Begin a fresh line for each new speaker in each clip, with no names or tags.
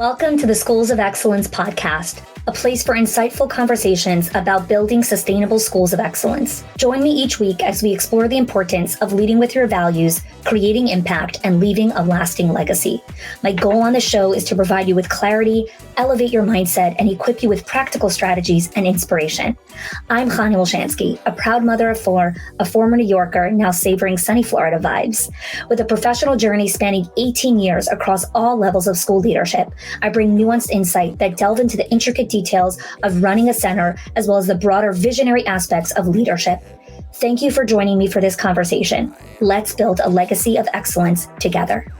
Welcome to the Schools of Excellence podcast, a place for insightful conversations about building sustainable schools of excellence. Join me each week as we explore the importance of leading with your values, creating impact, and leaving a lasting legacy. My goal on the show is to provide you with clarity, elevate your mindset, and equip you with practical strategies and inspiration. I'm Chanie, a proud mother of four, a former New Yorker, now savoring sunny Florida vibes. With a professional journey spanning 18 years across all levels of school leadership, I bring nuanced insight that delve into the intricate details of running a center, as well as the broader visionary aspects of leadership. Thank you for joining me for this conversation. Let's build a legacy of excellence together.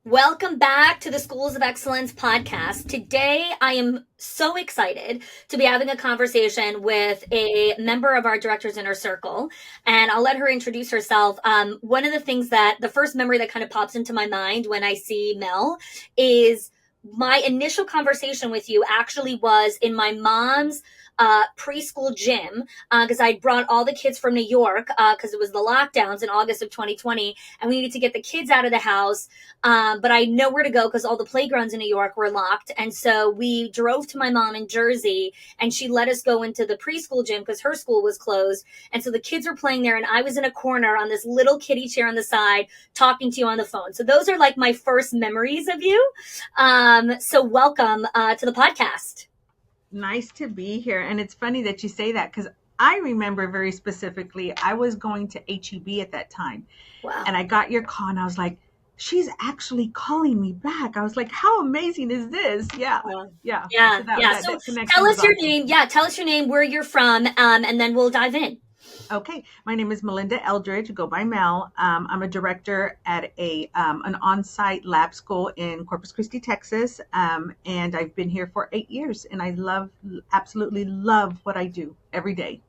Welcome back to the Schools of Excellence podcast. Today, I am so excited to be having a conversation with a member of our Director's Inner Circle, and I'll let her introduce herself. One of the things the first memory that kind of pops into my mind when I see Mel is my initial conversation with you actually was in my mom's preschool gym, because I brought all the kids from New York because it was the lockdowns in August of 2020, and we needed to get the kids out of the house, but I had nowhere to go because all the playgrounds in New York were locked. And so we drove to my mom in Jersey, and she let us go into the preschool gym because her school was closed. And so the kids were playing there, and I was in a corner on this little kiddie chair on the side talking to you on the phone. So those are like my first memories of you. So welcome to the podcast.
Nice to be here. And it's funny that you say that because I remember very specifically, I was going to HEB at that time.
Wow.
And I got your call and I was like, she's actually calling me back. I was like, how amazing is this? Yeah.
So tell us your name. Yeah. Tell us your name, where you're from, and then we'll dive in.
Okay. My name is Melinda Elridge, go by Mel. I'm a director at an on-site lab school in Corpus Christi, Texas. And I've been here for 8 years, and I absolutely love what I do every day.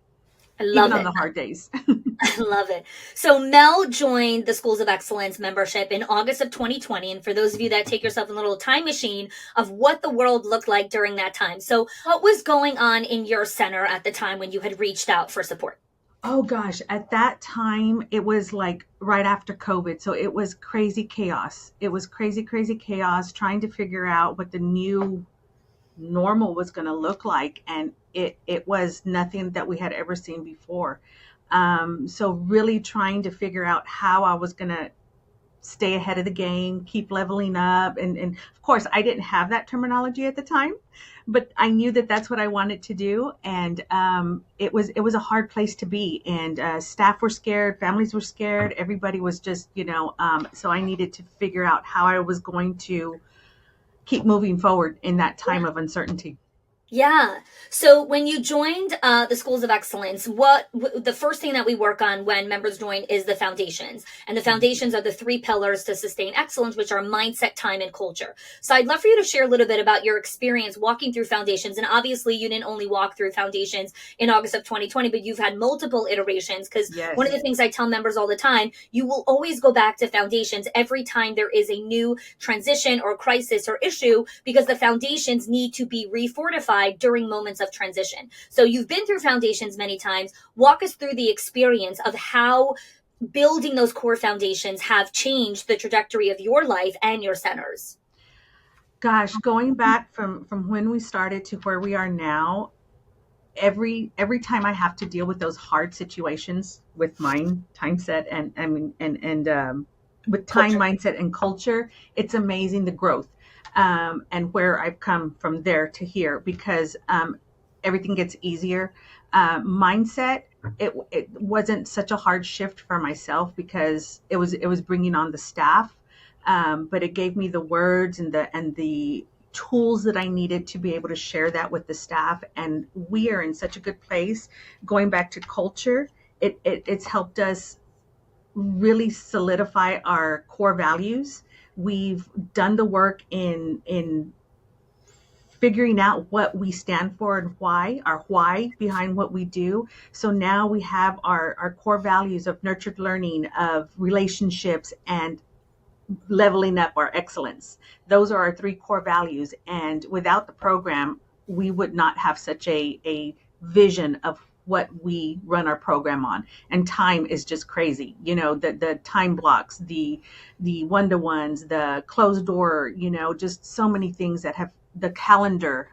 I love
even
it.
On the hard days.
I love it. So Mel joined the Schools of Excellence membership in August of 2020. And for those of you that take yourself in a little time machine of what the world looked like during that time. So what was going on in your center at the time when you had reached out for support?
Oh gosh, at that time, it was like right after COVID. So it was crazy chaos. It was crazy chaos trying to figure out what the new normal was going to look like. And it was nothing that we had ever seen before. So really trying to figure out how I was going to stay ahead of the game, keep leveling up. And of course, I didn't have that terminology at the time, but I knew that that's what I wanted to do. And it was a hard place to be. And staff were scared, families were scared. Everybody was just, so I needed to figure out how I was going to keep moving forward in that time of uncertainty.
Yeah. So when you joined the Schools of Excellence, the first thing that we work on when members join is the foundations. And the foundations are the 3 pillars to sustain excellence, which are mindset, time, and culture. So I'd love for you to share a little bit about your experience walking through foundations. And obviously you didn't only walk through foundations in August of 2020, but you've had multiple iterations, because
Yes.
One of the things I tell members all the time, you will always go back to foundations every time there is a new transition or crisis or issue, because the foundations need to be refortified during moments of transition. So you've been through foundations many times. Walk us through the experience of how building those core foundations have changed the trajectory of your life and your centers.
Gosh, going back from when we started to where we are now, every time I have to deal with those hard situations with mindset and with time, mindset, and culture, it's amazing the growth. And where I've come from there to here, because everything gets easier. Mindset, it wasn't such a hard shift for myself because it was bringing on the staff, but it gave me the words and the tools that I needed to be able to share that with the staff. And we are in such a good place. Going back to culture, it's helped us really solidify our core values. We've done the work in figuring out what we stand for and why, our why behind what we do. So now we have our core values of nurtured learning, of relationships, and leveling up our excellence. Those are our 3 core values. And without the program, we would not have such a vision of what we run our program on. And time is just crazy. The time blocks, the one-to-ones, the closed door, just so many things that have the calendar,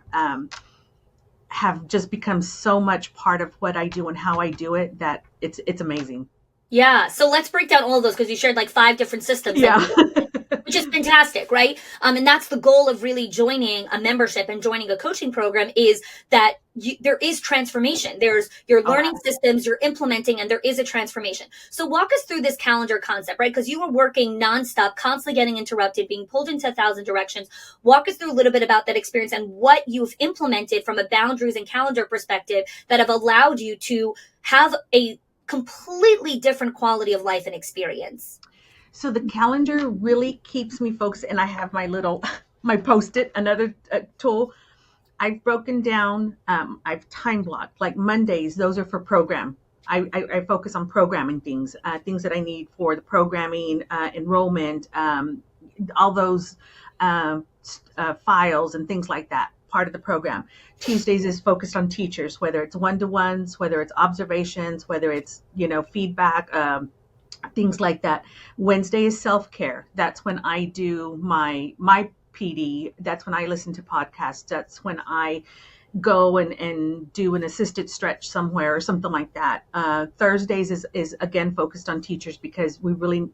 have just become so much part of what I do and how I do it, that it's amazing.
Yeah. So let's break down all of those, because you shared like 5 different systems that
Yeah.
you work with, which is fantastic, right? And that's the goal of really joining a membership and joining a coaching program, is that there is transformation. You're
Oh,
learning systems, you're implementing, and there is a transformation. So walk us through this calendar concept, right? Because you were working nonstop, constantly getting interrupted, being pulled into 1,000 directions. Walk us through a little bit about that experience and what you've implemented from a boundaries and calendar perspective that have allowed you to have a completely different quality of life and experience.
so the calendar really keeps me focused, and I have my little my post-it, another tool. I've broken down. I've time blocked, like Mondays. Those are for program. I focus on programming things, things that I need for the programming, enrollment, all those files and things like that. Part of the program. Tuesdays is focused on teachers, whether it's one-to-ones, whether it's observations, whether it's feedback, things like that. Wednesday is self-care. That's when I do my PD. That's when I listen to podcasts. That's when I go and do an assisted stretch somewhere or something like that. Thursdays is again focused on teachers, because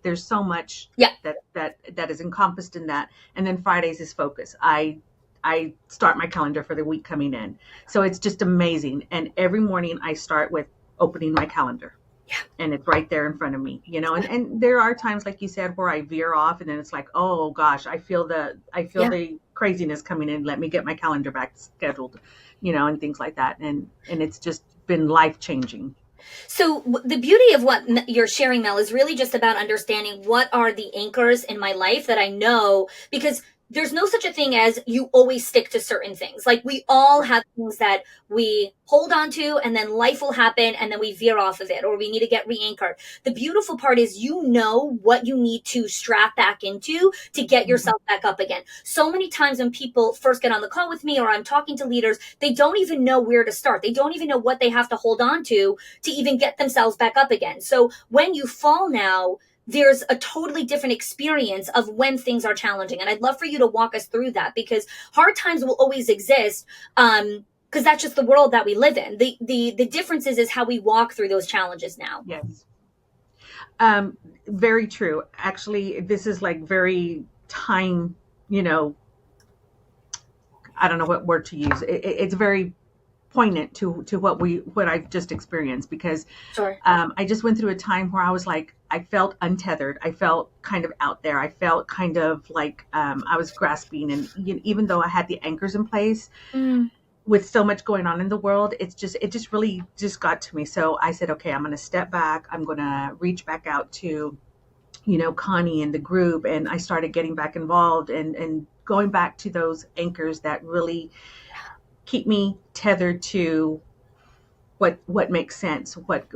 there's so much
Yeah.
that is encompassed in that. And then Fridays is focus. I start my calendar for the week coming in. So it's just amazing. And every morning I start with opening my calendar.
Yeah.
And it's right there in front of me, and there are times, like you said, where I veer off, and then it's like, oh gosh, I feel the craziness coming in. Let me get my calendar back scheduled, and things like that. And it's just been life changing.
So the beauty of what you're sharing, Mel, is really just about understanding what are the anchors in my life that I know, because there's no such a thing as you always stick to certain things. Like, we all have things that we hold on to, and then life will happen, and then we veer off of it, or we need to get re-anchored. The beautiful part is, what you need to strap back into to get yourself back up again. So many times when people first get on the call with me, or I'm talking to leaders, they don't even know where to start. They don't even know what they have to hold on to even get themselves back up again. So when you fall now, there's a totally different experience of when things are challenging. And I'd love for you to walk us through that, because hard times will always exist. Because that's just the world that we live in. The difference is how we walk through those challenges now.
Yes. Very true. Actually, this is like very time, I don't know what word to use. It's very poignant to what I've just experienced, because
Sure.
I just went through a time where I was like, I felt untethered. I felt kind of out there. I felt kind of like I was grasping, and even though I had the anchors in place, with so much going on in the world, it just really just got to me. So I said, okay, I'm going to step back. I'm going to reach back out to, Chanie and the group, and I started getting back involved and going back to those anchors that really keep me tethered to what makes sense, what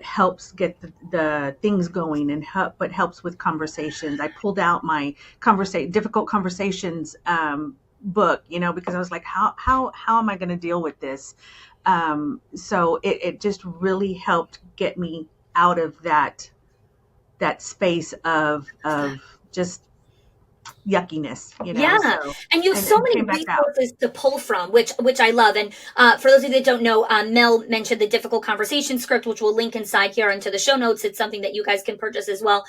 helps get the things going, and what helps with conversations. I pulled out my difficult conversations book, because I was like, how am I going to deal with this? So it just really helped get me out of that space of just yuckiness,
Yeah.
So,
and you have so many resources to pull from, which I love. And for those of you that don't know, Mel mentioned the difficult conversation script, which we'll link inside here into the show notes. It's something that you guys can purchase as well.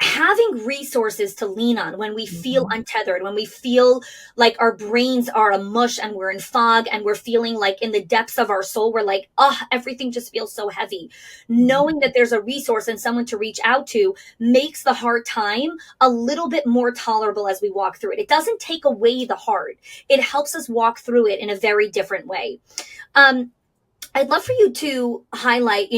Having resources to lean on when we feel untethered, when we feel like our brains are a mush and we're in fog, and we're feeling like in the depths of our soul, we're like, everything just feels so heavy. Knowing that there's a resource and someone to reach out to makes the hard time a little bit more tolerable as we walk through it. It doesn't take away the hard. It helps us walk through it in a very different way. I'd love for you to highlight,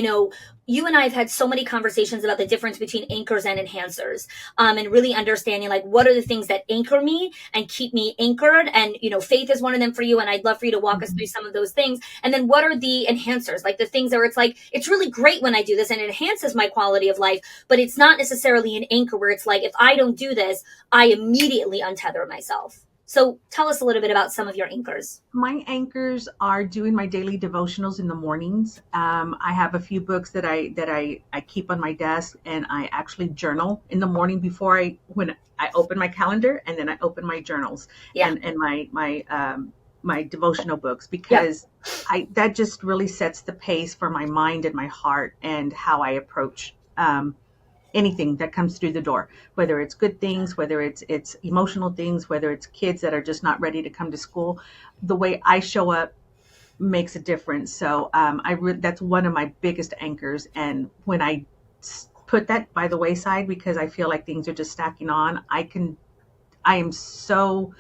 you and I have had so many conversations about the difference between anchors and enhancers, and really understanding, like, what are the things that anchor me and keep me anchored. And, faith is one of them for you. And I'd love for you to walk us through some of those things. And then what are the enhancers, like the things where it's like, it's really great when I do this and it enhances my quality of life, but it's not necessarily an anchor where it's like, if I don't do this, I immediately untether myself. So tell us a little bit about some of your anchors.
My anchors are doing my daily devotionals in the mornings. I have a few books that I keep on my desk, and I actually journal in the morning before when I open my calendar, and then I open my journals
Yeah.
and my devotional books,
Yep.
because I that just really sets the pace for my mind and my heart and how I approach anything that comes through the door, whether it's good things, whether it's emotional things, whether it's kids that are just not ready to come to school. The way I show up makes a difference. So that's one of my biggest anchors. And when I put that by the wayside because I feel like things are just stacking on, I am so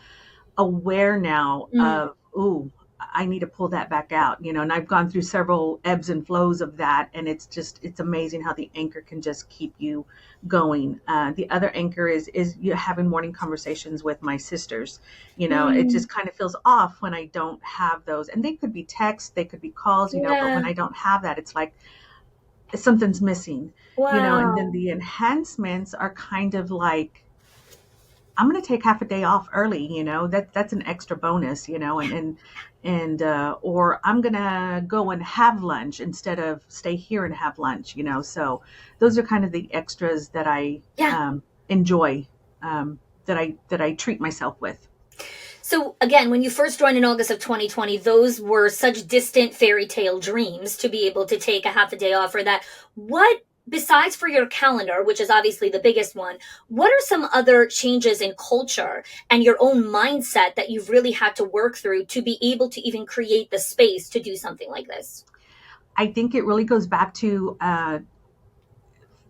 aware now
Mm.
of, ooh, I need to pull that back out, and I've gone through several ebbs and flows of that. And it's amazing how the anchor can just keep you going. The other anchor is you having morning conversations with my sisters. It
Mm.
just kind of feels off when I don't have those. And they could be texts, they could be calls, but when
Yeah.
I don't have that, it's like something's missing, and then
Wow.
the enhancements are kind of like, I'm going to take half a day off early, that's an extra bonus, or I'm going to go and have lunch instead of stay here and have lunch, so those are kind of the extras that I
Yeah.
enjoy, that I treat myself with.
So again, when you first joined in August of 2020, those were such distant fairy tale dreams to be able to take a half a day off for that. What, besides for your calendar, which is obviously the biggest one, what are some other changes in culture and your own mindset that you've really had to work through to be able to even create the space to do something like this?
I think it really goes back to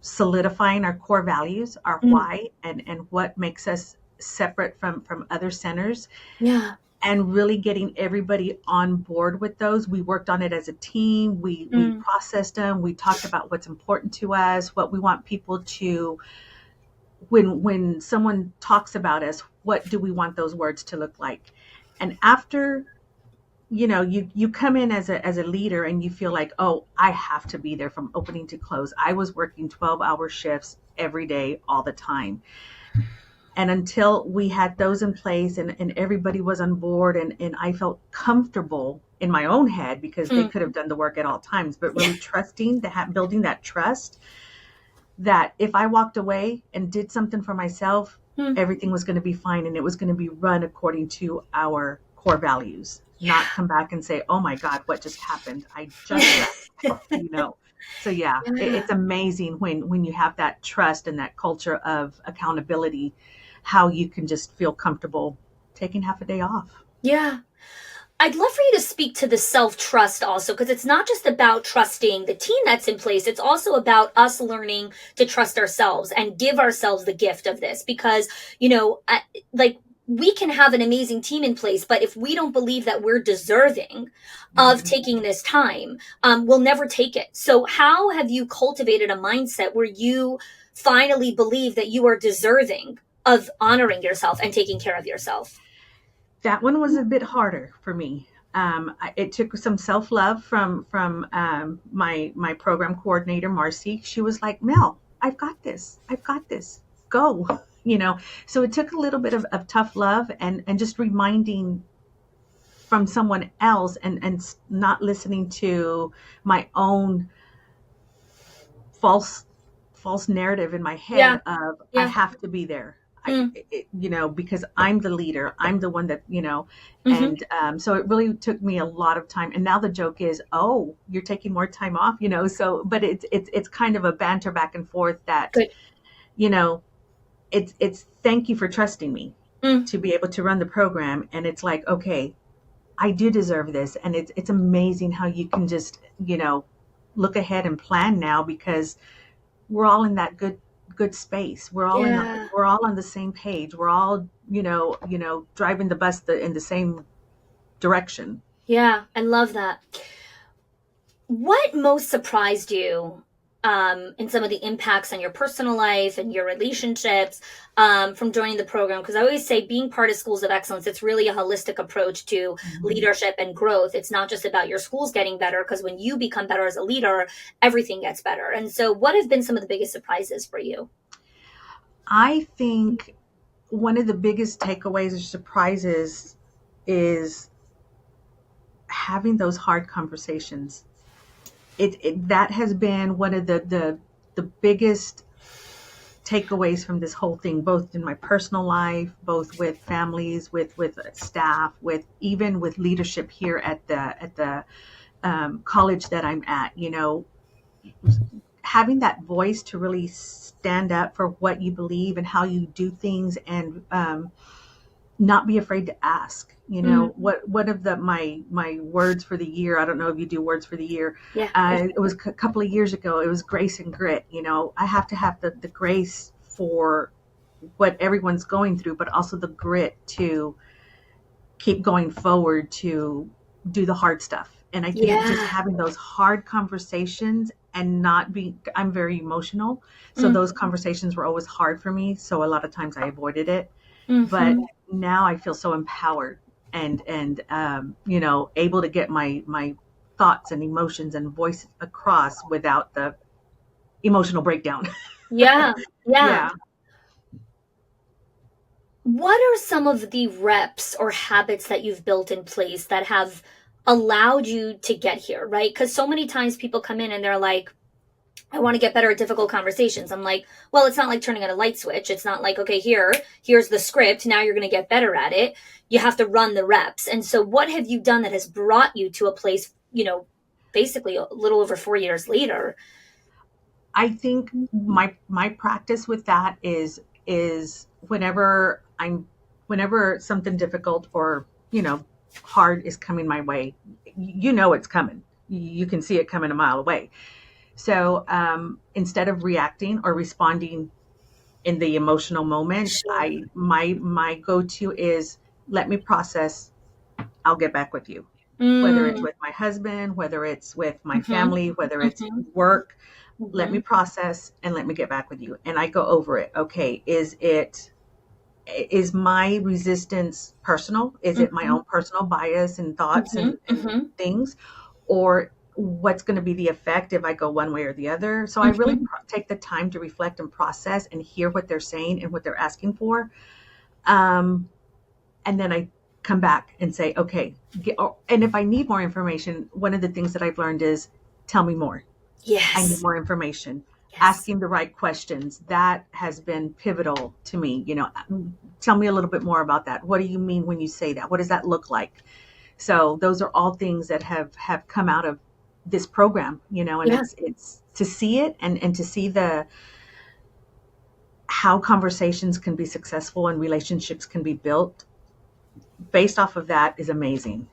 solidifying our core values, our
Mm.
why, and what makes us separate from other centers,
Yeah.
and really getting everybody on board with those. We worked on it as a team. We
Mm.
processed them. We talked about what's important to us, what we want people to, when someone talks about us, what do we want those words to look like? And after, you come in as a leader and you feel like, oh, I have to be there from opening to close. I was working 12-hour shifts every day, all the time. And until we had those in place, and everybody was on board, and I felt comfortable in my own head, because they
Mm.
could have done the work at all times, but really trusting, building that trust, that if I walked away and did something for myself,
Mm.
everything was going to be fine, and it was going to be run according to our core values, not come back and say, oh my God, what just happened? I just left. So yeah,
Yeah.
it's amazing when you have that trust and that culture of accountability, how you can just feel comfortable taking half a day off.
Yeah. I'd love for you to speak to the self trust also, because it's not just about trusting the team that's in place. It's also about us learning to trust ourselves and give ourselves the gift of this. Because, like, we can have an amazing team in place, but if we don't believe that we're deserving of
Mhm.
taking this time, we'll never take it. So, how have you cultivated a mindset where you finally believe that you are deserving of honoring yourself and taking care of yourself?
That one was a bit harder for me. It took some self love from my program coordinator, Marcy. She was like, Mel, I've got this. I've got this. Go. So it took a little bit of tough love, and just reminding from someone else, and not listening to my own false false narrative in my
Yeah.
head of, I
Yeah.
have to be there.
Mm.
Because I'm the leader, I'm the one that,
Hmm.
and so it really took me a lot of time. And now the joke is, oh, you're taking more time off, so, but it's kind of a banter back and forth that,
Good.
you know it's thank you for trusting me
Mm.
to be able to run the program. And it's like, okay, I do deserve this. And it's amazing how you can just, look ahead and plan now, because we're all in that good space.
Yeah.
We're all on the same page. We're all, driving the bus in the same direction.
Yeah. I love that. What most surprised you in some of the impacts on your personal life and your relationships from joining the program? Because I always say being part of Schools of Excellence, it's really a holistic approach to
Mhm.
leadership and growth. It's not just about your schools getting better, because when you become better as a leader, everything gets better. And so, what have been some of the biggest surprises for you?
I think one of the biggest takeaways or surprises is having those hard conversations. It that has been one of the biggest takeaways from this whole thing, both in my personal life, both with families, with staff, with even with leadership here at the college that I'm at. Having that voice to really stand up for what you believe and how you do things, and not be afraid to ask. What one of my words for the year, I don't know if you do words for the year.
Yeah.
It was a couple of years ago. It was grace and grit. I have to have the grace for what everyone's going through, but also the grit to keep going forward, to do the hard stuff. And I think just having those hard conversations and not being, I'm very emotional. So those conversations were always hard for me. So a lot of times I avoided it. But now I feel so empowered and able to get my thoughts and emotions and voice across without the emotional breakdown.
Yeah.
Yeah.
What are some of the reps or habits that you've built in place that have allowed you to get here, right? Because so many times people come in and they're like, I want to get better at difficult conversations. I'm like, well, it's not like turning on a light switch. It's not like, okay, here's the script. Now you're going to get better at it. You have to run the reps. And so what have you done that has brought you to a place, basically a little over 4 years later?
I think my practice with that is whenever something difficult or hard is coming my way, it's coming. You can see it coming a mile away. So instead of reacting or responding in the emotional moment,
Sure.
my go-to is let me process. I'll get back with you. Whether it's with my husband, whether it's with my family, whether it's work, let me process and let me get back with you. And I go over it. Okay, is my resistance personal? Is it my own personal bias and thoughts and things? Or what's going to be the effect if I go one way or the other? So I really take the time to reflect and process and hear what they're saying and what they're asking for. And then I come back and say, okay, and if I need more information, one of the things that I've learned is tell me more.
Yes.
I need more information.
Yes.
Asking the right questions. That has been pivotal to me. Tell me a little bit more about that. What do you mean when you say that? What does that look like? So those are all things that have come out of this program, and it's to see it and to see how conversations can be successful and relationships can be built based off of that is amazing.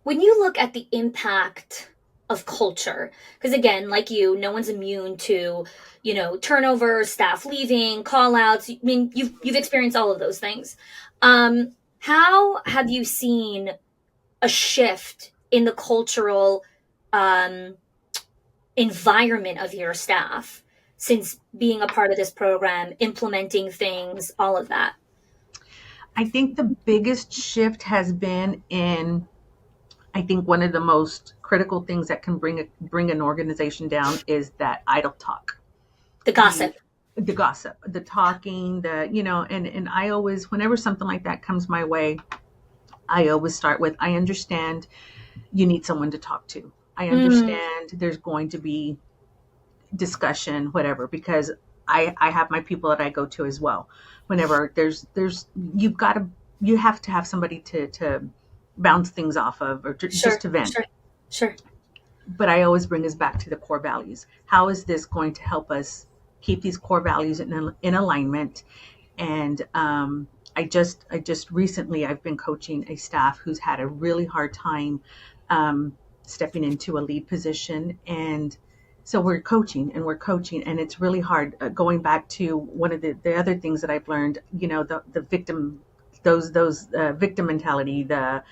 When you look at the impact of culture, because again, like no one's immune to, turnover, staff leaving, call outs. I mean, you've experienced all of those things. How have you seen a shift in the cultural environment of your staff since being a part of this program, implementing things, all of that?
I think the biggest shift has been in, I think one of the most critical things that can bring an organization down is that idle talk.
The gossip.
The gossip, the talking, and I always, whenever something like that comes my way, I always start with, I understand you need someone to talk to. I understand there's going to be discussion, whatever, because I have my people that I go to as well. Whenever you have to have somebody to bounce things off of, or just to vent.
Sure.
But I always bring us back to the core values. How is this going to help us keep these core values in alignment? And I just recently, I've been coaching a staff who's had a really hard time stepping into a lead position. And so we're coaching, and it's really hard. Going back to one of the other things that I've learned, the victim, those victim mentality, the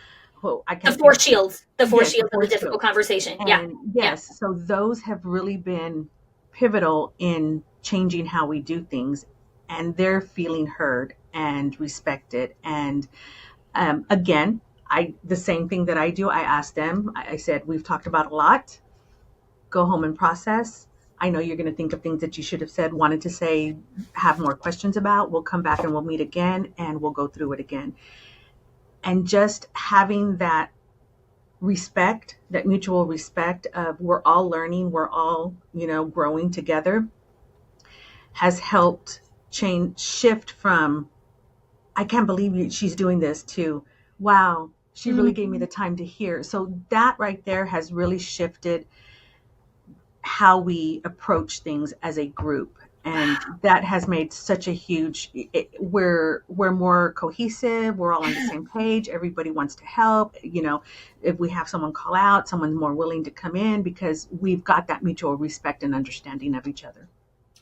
four shields
of the difficult conversation.
And yes, so those have really been pivotal in changing how we do things, and they're feeling heard and respected. And again, the same thing that I do, I asked them, I said, we've talked about a lot, go home and process. I know you're going to think of things that you should have said, wanted to say, have more questions about. We'll come back and we'll meet again and we'll go through it again. And just having that respect, that mutual respect of we're all learning, we're all, growing together, has helped shift from, I can't believe she's doing this, to, wow, she really gave me the time to hear. So that right there has really shifted how we approach things as a group. And that has made such a huge, we're more cohesive. We're all on the same page. Everybody wants to help. If we have someone call out, someone's more willing to come in because we've got that mutual respect and understanding of each other.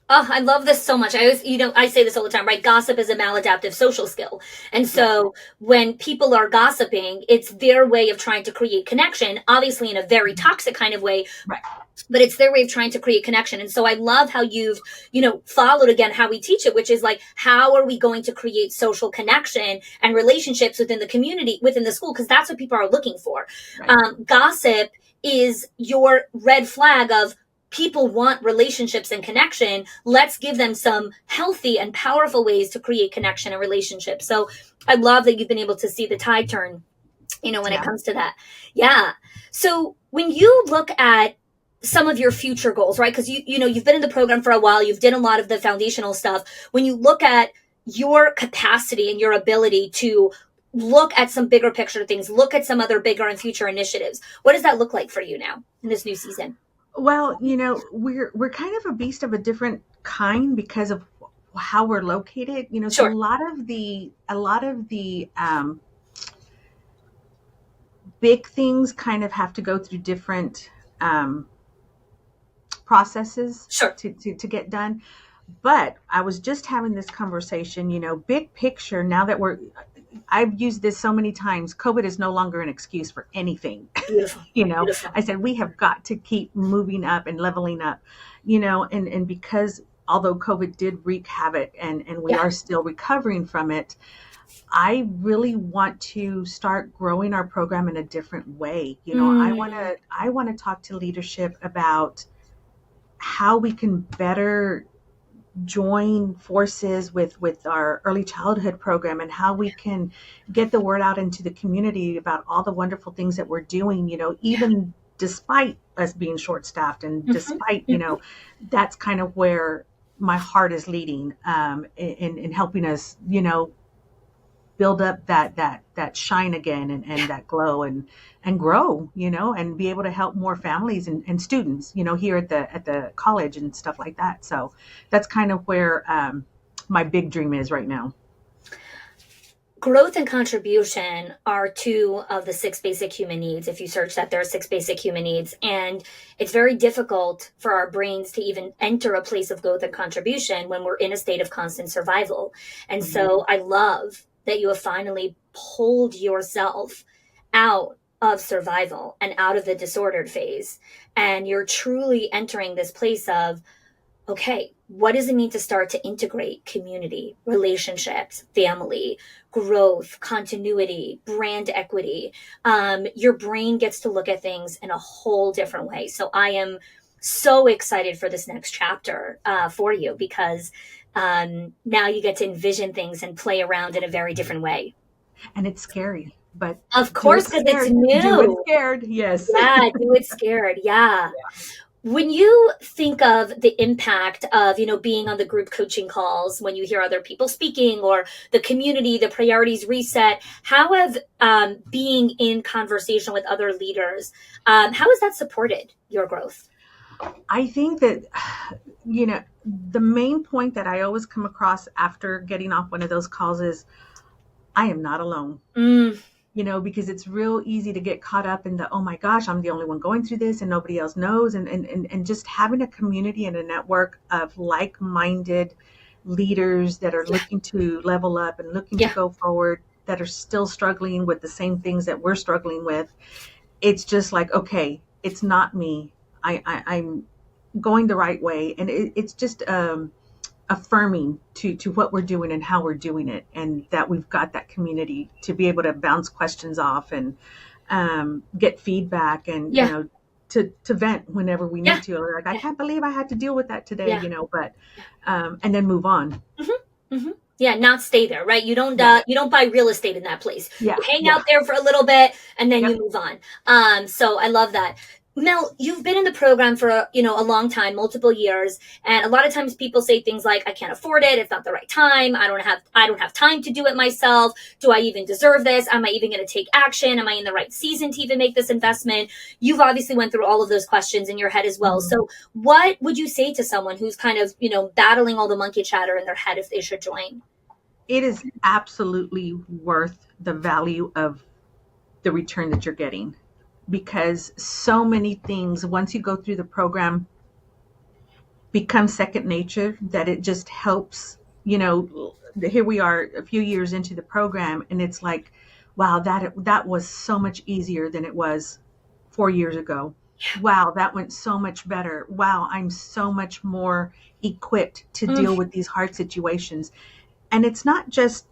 Oh, I love this so much. I always, I say this all the time, right? Gossip is a maladaptive social skill. And so when people are gossiping, it's their way of trying to create connection, obviously in a very toxic kind of way.
Right.
But it's their way of trying to create connection. And so I love how you've, followed again how we teach it, which is like, how are we going to create social connection and relationships within the community, within the school? Because that's what people are looking for. Right. Gossip is your red flag of, people want relationships and connection. Let's give them some healthy and powerful ways to create connection and relationships. So I love that you've been able to see the tide turn, when it comes to that. Yeah. So when you look at some of your future goals, right? Because you've been in the program for a while, you've done a lot of the foundational stuff. When you look at your capacity and your ability to look at some bigger picture things, look at some other bigger and future initiatives, what does that look like for you now in this new season?
Well, we're kind of a beast of a different kind because of how we're located.
Sure.
So a lot of the big things kind of have to go through different processes.
Sure.
to get done. But I was just having this conversation. Big picture. Now that I've used this so many times. COVID is no longer an excuse for anything.
Beautiful. Beautiful.
I said, we have got to keep moving up and leveling up, and because although COVID did wreak havoc and we are still recovering from it, I really want to start growing our program in a different way. I want to talk to leadership about how we can better join forces with our early childhood program and how we can get the word out into the community about all the wonderful things that we're doing, even despite us being short staffed and despite, that's kind of where my heart is leading, in helping us, build up that shine again and that glow and grow, and be able to help more families and students, here at the college and stuff like that. So that's kind of where my big dream is right now.
Growth and contribution are two of the 6 basic human needs. If you search that, there are 6 basic human needs. And it's very difficult for our brains to even enter a place of growth and contribution when we're in a state of constant survival. And so I love that you have finally pulled yourself out of survival and out of the disordered phase. And you're truly entering this place of, okay, what does it mean to start to integrate community, relationships, family, growth, continuity, brand equity? Your brain gets to look at things in a whole different way. So I am so excited for this next chapter for you, because now you get to envision things and play around in a very different way.
And it's scary, but
of course, because it's new.
Do it scared, yes.
Yeah, do it scared, yeah. When you think of the impact of, being on the group coaching calls, when you hear other people speaking, or the community, the priorities reset, how have being in conversation with other leaders, how has that supported your growth?
I think that, the main point that I always come across after getting off one of those calls is, I am not alone. Because it's real easy to get caught up in the, oh my gosh, I'm the only one going through this and nobody else knows. And just having a community and a network of like-minded leaders that are looking to level up and looking to go forward, that are still struggling with the same things that we're struggling with. It's just like, okay, it's not me. I'm going the right way. And it's just affirming to what we're doing and how we're doing it, and that we've got that community to be able to bounce questions off and get feedback and to vent whenever we
Yeah.
need to. Like, I
Yeah.
can't believe I had to deal with that today,
Yeah.
but, and then move on.
Yeah, not stay there, right?
Yeah.
You don't buy real estate in that place.
Yeah.
You hang
Yeah.
out there for a little bit and then you
Yep.
move on. So I love that. Mel, you've been in the program for a long time, multiple years, and a lot of times people say things like, "I can't afford it. It's not the right time. I don't have time to do it myself. Do I even deserve this? Am I even going to take action? Am I in the right season to even make this investment?" You've obviously went through all of those questions in your head as well.
Mhm.
So, what would you say to someone who's kind of battling all the monkey chatter in their head if they should join?
It is absolutely worth the value of the return that you're getting, because so many things, once you go through the program, become second nature, that it just helps. Here we are a few years into the program, and it's like, wow, that was so much easier than it was 4 years ago. Wow, that went so much better. Wow, I'm so much more equipped to
Mm,
deal with these hard situations. And it's not just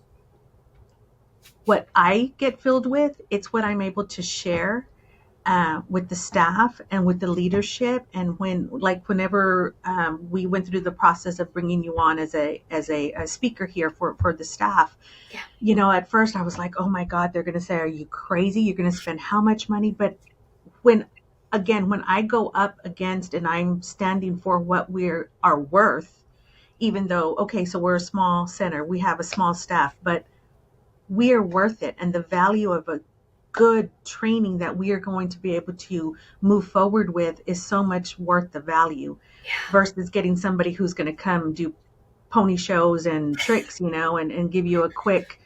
what I get filled with, it's what I'm able to share with the staff and with the leadership. And whenever we went through the process of bringing you on as a speaker here for the staff,
yeah.
at first I was like, oh my God, they're going to say, are you crazy? You're going to spend how much money? But when when I go up against and I'm standing for what are worth, even though, okay, so we're a small center, we have a small staff, but we are worth it. And the value of a good training that we are going to be able to move forward with is so much worth the value, versus getting somebody who's going to come do pony shows and tricks, and give you a quick,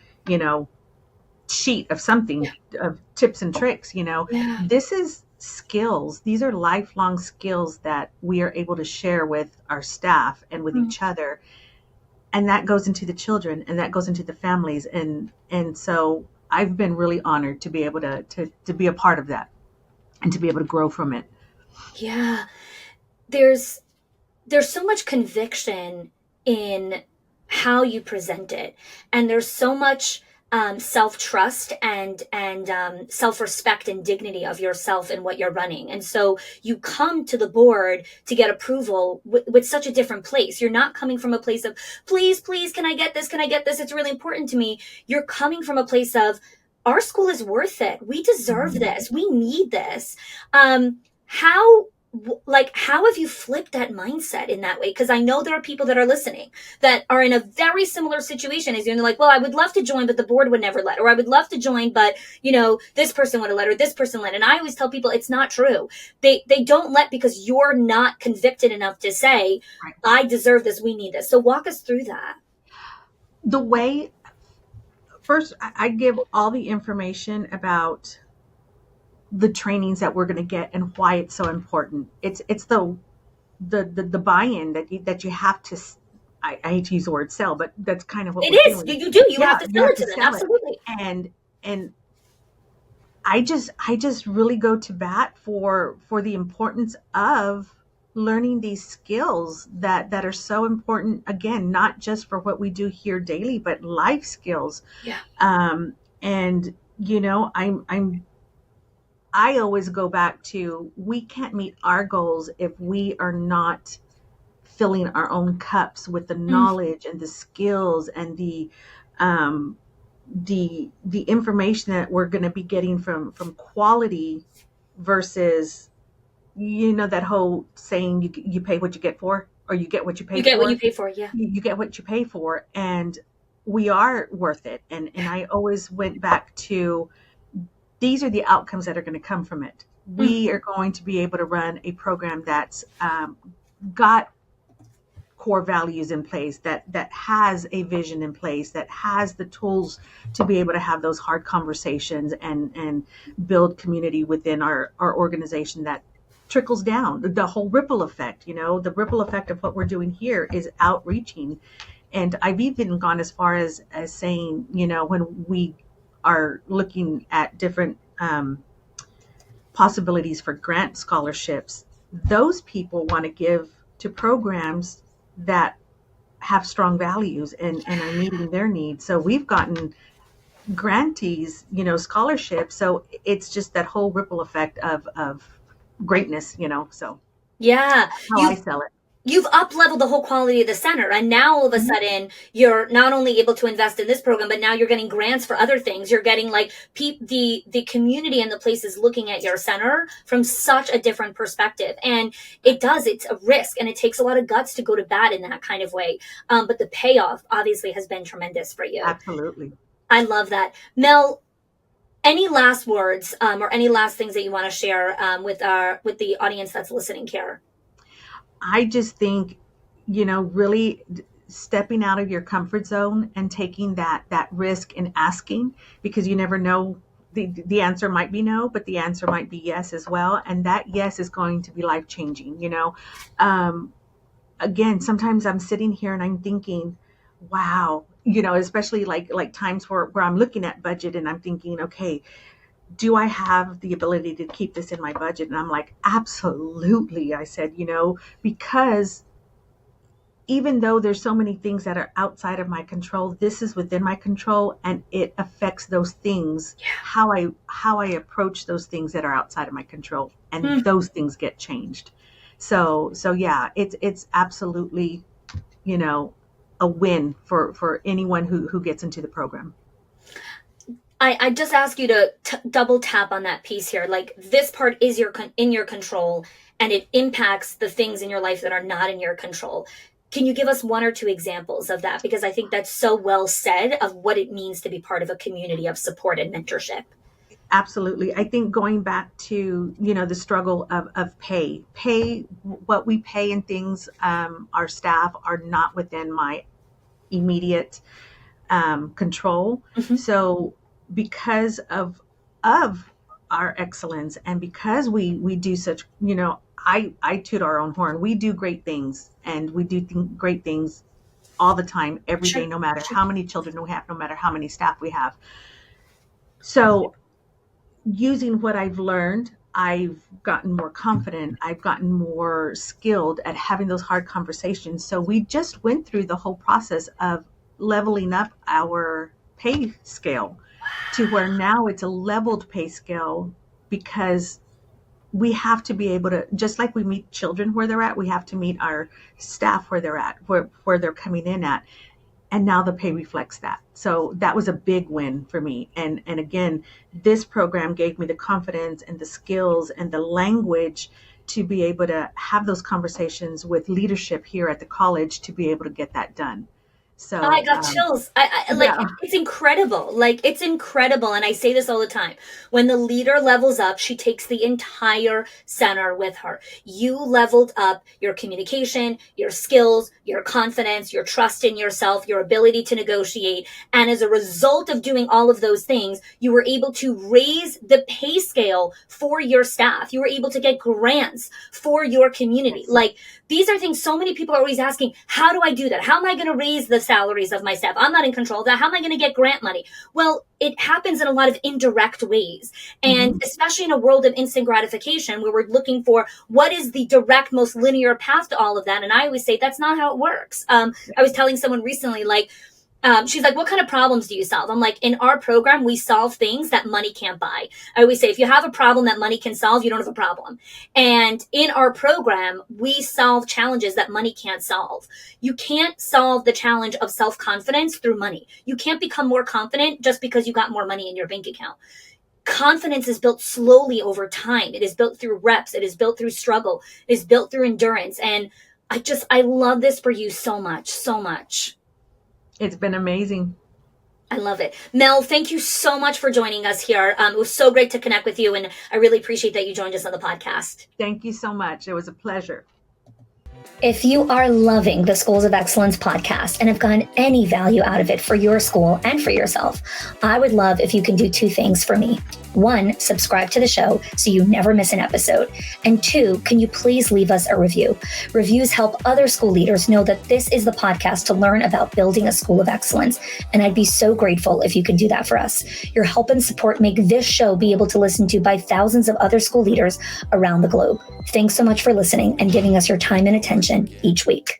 sheet of something, of tips and tricks.
Yeah.
This is skills. These are lifelong skills that we are able to share with our staff and with
Mm.
each other. And that goes into the children, and that goes into the families. And so I've been really honored to be able to be a part of that and to be able to grow from it.
Yeah. There's so much conviction in how you present it, and there's so much self-trust and self-respect and dignity of yourself and what you're running. And so you come to the board to get approval with such a different place. You're not coming from a place of, please, can I get this, it's really important to me. You're coming from a place of, our school is worth it, we deserve this, we need this. How how have you flipped that mindset in that way? Because I know there are people that are listening that are in a very similar situation as you, and they're like, well, I would love to join, but the board would never let, or I would love to join, but this person would have let, or this person let. And I always tell people it's not true. They don't let because you're not convicted enough to say,
Right.
I deserve this, we need this. So walk us through that.
The way, first, I give all the information about the trainings that we're going to get and why it's so important. It's the buy-in that you have to. I hate to use the word sell, but that's kind of what
It
we're
is.
doing.
You do. You have
Yeah,
to
you
sell
have
it
to
to them.
sell it,
Absolutely.
and I just really go to bat for the importance of learning these skills that are so important. Again, not just for what we do here daily, but life skills.
Yeah.
And I always go back to, we can't meet our goals if we are not filling our own cups with the
Mm.
knowledge and the skills and um, the information that we're going to be getting from quality, versus that whole saying, you pay what you get for, or you get what you pay
You get what you
for.
pay for. Yeah.
You get what you pay for, and we are worth it. And I always went back to, these are the outcomes that are going to come from it.
Mm.
We are going to be able to run a program that's got core values in place, that has a vision in place, that has the tools to be able to have those hard conversations and build community within our organization, that trickles down. The whole ripple effect, the ripple effect of what we're doing here is outreaching. And I've even gone as far as saying, when we are looking at different possibilities for grant scholarships, those people want to give to programs that have strong values and are meeting their needs. So we've gotten grantees, scholarships. So it's just that whole ripple effect of greatness, so
Yeah.
how I sell it.
You've up-leveled the whole quality of the center, and now all of a sudden you're not only able to invest in this program, but now you're getting grants for other things. You're getting like the community and the places looking at your center from such a different perspective. And it's a risk, and it takes a lot of guts to go to bat in that kind of way. But the payoff obviously has been tremendous for you.
Absolutely.
I love that. Mel, any last words or any last things that you want to share with the audience that's listening here?
I just think, really stepping out of your comfort zone and taking that risk and asking, because you never know. The answer might be no, but the answer might be yes as well. And that yes is going to be life changing. Again, sometimes I'm sitting here and I'm thinking, wow, especially like times where I'm looking at budget and I'm thinking, okay, do I have the ability to keep this in my budget? And I'm like, absolutely. I said, because even though there's so many things that are outside of my control, this is within my control, and it affects those things, how I approach those things that are outside of my control, and those things get changed. So yeah, it's absolutely, a win for anyone who gets into the program.
I just ask you to double tap on that piece here. Like, this part is in your control, and it impacts the things in your life that are not in your control. Can you give us one or two examples of that? Because I think that's so well said of what it means to be part of a community of support and mentorship.
Absolutely. I think going back to, the struggle of pay, what we pay and things, our staff are not within my immediate control. So because of our excellence, and because we do such, I toot our own horn. We do great things, and we do great things all the time, every day, no matter how many children we have, no matter how many staff we have. So using what I've learned, I've gotten more confident. I've gotten more skilled at having those hard conversations. So we just went through the whole process of leveling up our pay scale to where now it's a leveled pay scale, because we have to be able to, just like we meet children where they're at, we have to meet our staff where they're at, where they're coming in at. And now the pay reflects that. So that was a big win for me. And again, this program gave me the confidence and the skills and the language to be able to have those conversations with leadership here at the college to be able to get that done. So
I got chills. It's incredible. It's incredible. And I say this all the time. When the leader levels up, she takes the entire center with her. You leveled up your communication, your skills, your confidence, your trust in yourself, your ability to negotiate. And as a result of doing all of those things, you were able to raise the pay scale for your staff. You were able to get grants for your community. These are things so many people are always asking, how do I do that? How am I going to raise the salaries of my staff? I'm not in control of that. How am I going to get grant money? Well, it happens in a lot of indirect ways. And especially in a world of instant gratification, where we're looking for what is the direct, most linear path to all of that. And I always say that's not how it works. I was telling someone recently, she's like, what kind of problems do you solve? I'm like, in our program, we solve things that money can't buy. I always say, if you have a problem that money can solve, you don't have a problem. And in our program, we solve challenges that money can't solve. You can't solve the challenge of self-confidence through money. You can't become more confident just because you got more money in your bank account. Confidence is built slowly over time. It is built through reps. It is built through struggle. It is built through endurance. And I love this for you so much, so much.
It's been amazing.
I love it. Mel, thank you so much for joining us here. It was so great to connect with you, and I really appreciate that you joined us on the podcast.
Thank you so much. It was a pleasure.
If you are loving the Schools of Excellence podcast and have gotten any value out of it for your school and for yourself, I would love if you can do two things for me. One, subscribe to the show so you never miss an episode. And two, can you please leave us a review? Reviews help other school leaders know that this is the podcast to learn about building a school of excellence. And I'd be so grateful if you can do that for us. Your help and support make this show be able to listen to by thousands of other school leaders around the globe. Thanks so much for listening and giving us your time and attention each week.